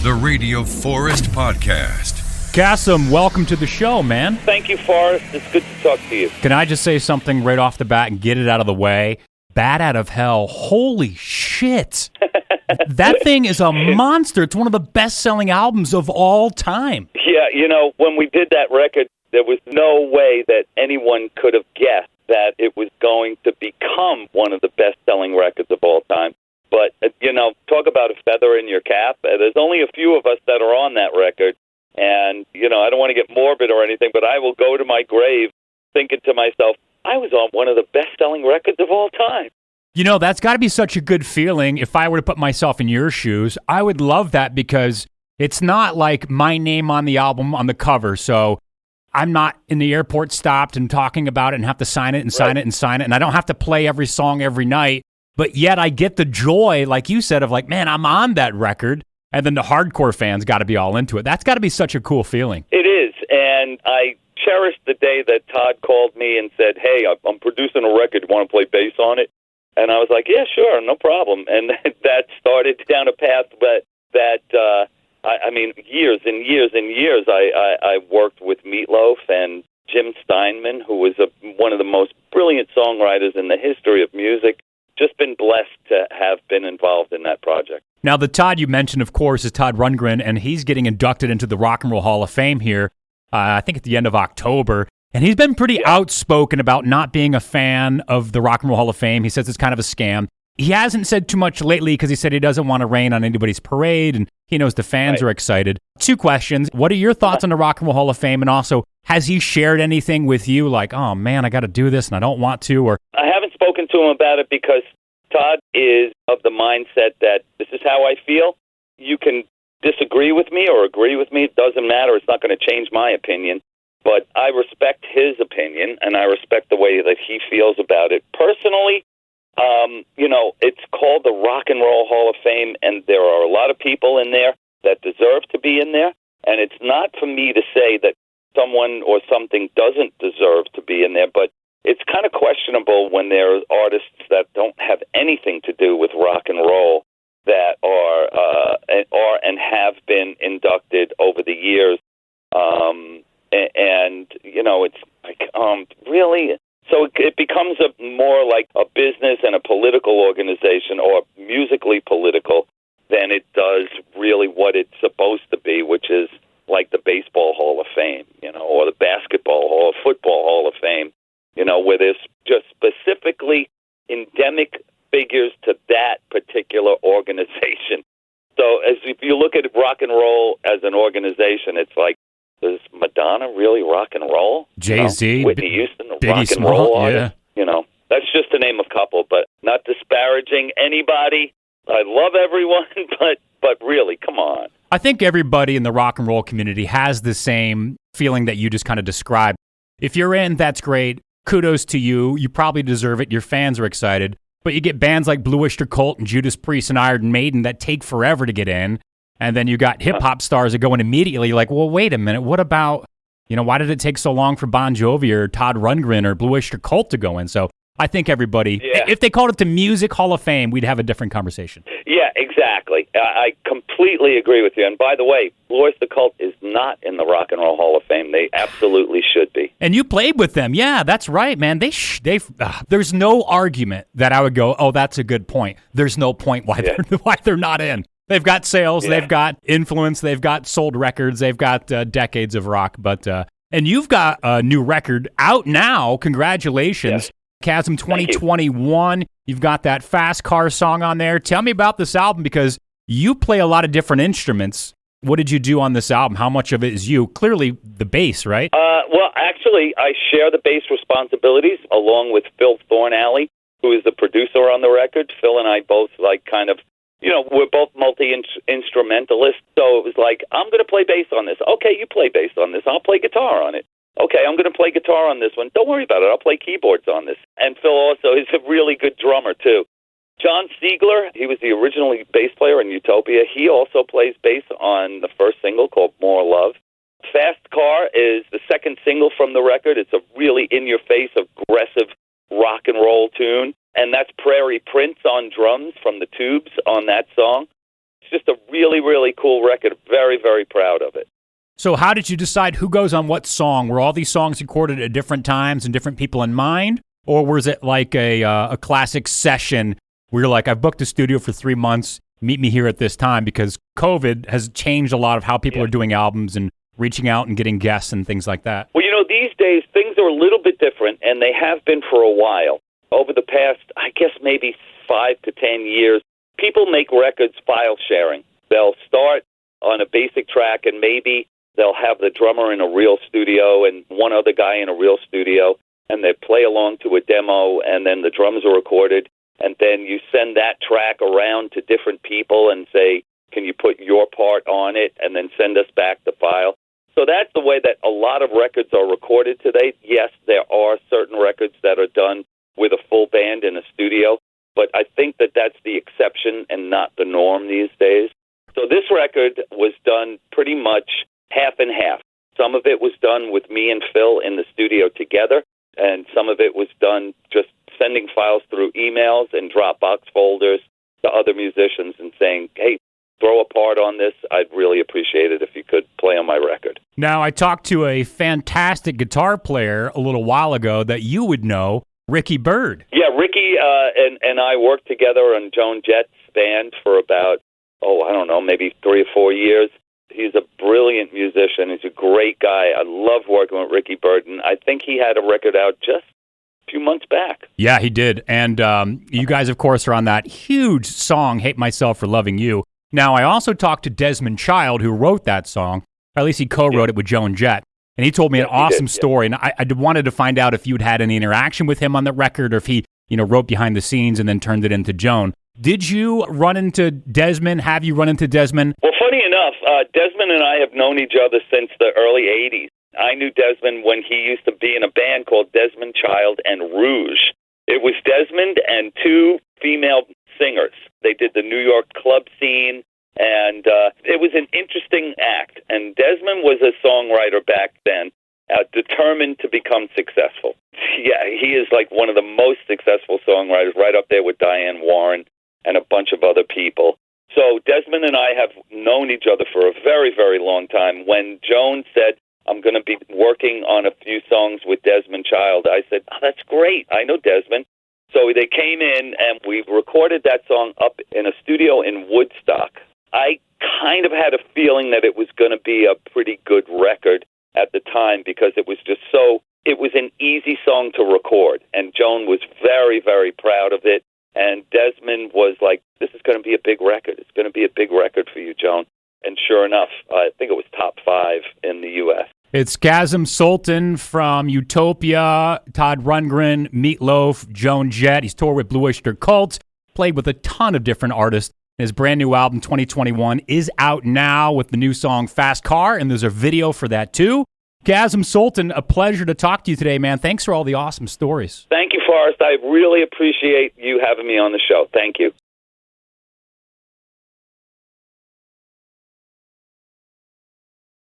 the Radio Forest Podcast. Kasim, welcome to the show, man. Thank you, Forrest. It's good to talk to you. Can I just say something right off the bat and get it out of the way? Bat Out of Hell. Holy shit. That thing is a monster. It's one of the best-selling albums of all time. Yeah, when we did that record, there was no way that anyone could have guessed that it was going to become one of the best-selling records of all time. But, talk about a feather in your cap. There's only a few of us that are on that record. And, I don't want to get morbid or anything, but I will go to my grave thinking to myself, I was on one of the best-selling records of all time. That's got to be such a good feeling. If I were to put myself in your shoes, I would love that because it's not like my name on the album on the cover. So I'm not in the airport stopped and talking about it and have to sign it and sign it and sign it. And I don't have to play every song every night. But yet I get the joy, like you said, of like, man, I'm on that record. And then the hardcore fans got to be all into it. That's got to be such a cool feeling. It is. And I cherished the day that Todd called me and said, hey, I'm producing a record. You want to play bass on it? And I was like, yeah, sure, no problem. And that started down a path that years and years and years I worked with Meat Loaf and Jim Steinman, who was one of the most brilliant songwriters in the history of music. Just been blessed to have been involved in that project. Now, the Todd you mentioned, of course, is Todd Rundgren, and he's getting inducted into the Rock and Roll Hall of Fame here, I think at the end of October. And he's been pretty outspoken about not being a fan of the Rock and Roll Hall of Fame. He says it's kind of a scam. He hasn't said too much lately because he said he doesn't want to rain on anybody's parade, and he knows the fans are excited. Two questions. What are your thoughts on the Rock and Roll Hall of Fame? And also, has he shared anything with you like, oh, man, I got to do this and I don't want to? Or I haven't spoken to him about it because Todd is of the mindset that this is how I feel. You can disagree with me or agree with me. It doesn't matter. It's not going to change my opinion. But I respect his opinion, and I respect the way that he feels about it. Personally, it's called the Rock and Roll Hall of Fame, and there are a lot of people in there that deserve to be in there. And it's not for me to say that someone or something doesn't deserve to be in there, but it's kind of questionable when there are artists that don't have anything to do with rock and roll that are and have been inducted over the years. It's like, really? So it becomes more like a business and a political organization, or musically political, than it does really what it's supposed to be, which is like the Baseball Hall of Fame, or the Basketball or Football Hall of Fame, where there's just specifically endemic figures to that particular organization. So if you look at rock and roll as an organization, it's like, does Madonna really rock and roll? Jay-Z, Whitney Houston, the Biggie rock and Small, roll artist. That's just to name a couple, but not disparaging anybody. I love everyone, but really, come on. I think everybody in the rock and roll community has the same feeling that you just kind of described. If you're in, that's great. Kudos to you. You probably deserve it. Your fans are excited. But you get bands like Öyster Cult and Judas Priest and Iron Maiden that take forever to get in. And then you got hip-hop stars that go in immediately. Like, well, wait a minute. What about, why did it take so long for Bon Jovi or Todd Rundgren or Öyster Cult to go in? So I think everybody, if they called it the Music Hall of Fame, we'd have a different conversation. Yeah, exactly. I completely agree with you. And by the way, Öyster Cult is not in the Rock and Roll Hall of Fame. They absolutely should be. And you played with them. Yeah, that's right, man. There's no argument that I would go, oh, that's a good point. There's no point why they're not in. They've got sales, they've got influence, they've got sold records, they've got decades of rock. And you've got a new record out now. Congratulations. Yes. Kasim 2021. You've got that Fast Car song on there. Tell me about this album because you play a lot of different instruments. What did you do on this album? How much of it is you? Clearly the bass, right? Well, actually, I share the bass responsibilities along with Phil Thornalley, who is the producer on the record. Phil and I both we're both multi-instrumentalists, so it was like, I'm going to play bass on this. Okay, you play bass on this. I'll play guitar on it. Okay, I'm going to play guitar on this one. Don't worry about it. I'll play keyboards on this. And Phil also is a really good drummer, too. John Siegler, he was the original bass player in Utopia. He also plays bass on the first single called More Love. Fast Car is the second single from the record. It's a really in-your-face, aggressive rock and roll tune. And that's Prairie Prince on drums from the Tubes on that song. It's just a really, really cool record. Very, very proud of it. So how did you decide who goes on what song? Were all these songs recorded at different times and different people in mind? Or was it like a classic session where you're like, I've booked a studio for 3 months, meet me here at this time? Because COVID has changed a lot of how people are doing albums and reaching out and getting guests and things like that. Well, these days things are a little bit different, and they have been for a while. Over the past, I guess maybe 5 to 10 years, people make records file sharing. They'll start on a basic track, and maybe they'll have the drummer in a real studio and one other guy in a real studio, and they play along to a demo, and then the drums are recorded, and then you send that track around to different people and say, can you put your part on it, and then send us back the file. So that's the way that a lot of records are recorded today. Yes, there are certain records that are done with a full band in a studio, but I think that that's the exception and not the norm these days. So this record was done pretty much half and half. Some of it was done with me and Phil in the studio together, and some of it was done just sending files through emails and Dropbox folders to other musicians and saying, hey, throw a part on this. I'd really appreciate it if you could play on my record. Now, I talked to a fantastic guitar player a little while ago that you would know, Ricky Byrd. Yeah, Ricky and I worked together on Joan Jett's band for about, maybe 3 or 4 years. He's a brilliant musician. He's a great guy. I love working with Ricky Byrd, and I think he had a record out just a few months back. Yeah, he did. And you guys, of course, are on that huge song, Hate Myself for Loving You. Now, I also talked to Desmond Child, who wrote that song, or at least he co-wrote it with Joan Jett, and he told me an awesome story, and I wanted to find out if you'd had any interaction with him on the record, or if he wrote behind the scenes and then turned it into Joan. Did you run into Desmond? Have you run into Desmond? Well, funny enough, Desmond and I have known each other since the early 80s. I knew Desmond when he used to be in a band called Desmond Child and Rouge. It was Desmond and 2 female singers. They did the New York club scene, and it was an interesting act. And Desmond was a songwriter back then, determined to become successful. Yeah, he is like one of the most successful songwriters, right up there with Diane Warren and a bunch of other people. So Desmond and I have known each other for a very, very long time. When Joan said, I'm going to be working on a few songs with Desmond Child, I said, oh, that's great. I know Desmond. So they came in, and we recorded that song up in a studio in Woodstock. I kind of had a feeling that it was going to be a pretty good record at the time because it was just it was an easy song to record. And Joan was very, very proud of it. And Desmond was like, this is going to be a big record. It's going to be a big record for you, Joan. And sure enough, I think it was top 5 in the U.S. It's Kasim Sulton from Utopia, Todd Rundgren, Meat Loaf, Joan Jett. He's toured with Öyster Cult, played with a ton of different artists. His brand new album, 2021, is out now with the new song Fast Car, and there's a video for that too. Kasim Sulton, a pleasure to talk to you today, man. Thanks for all the awesome stories. Thank you, Forrest. I really appreciate you having me on the show. Thank you.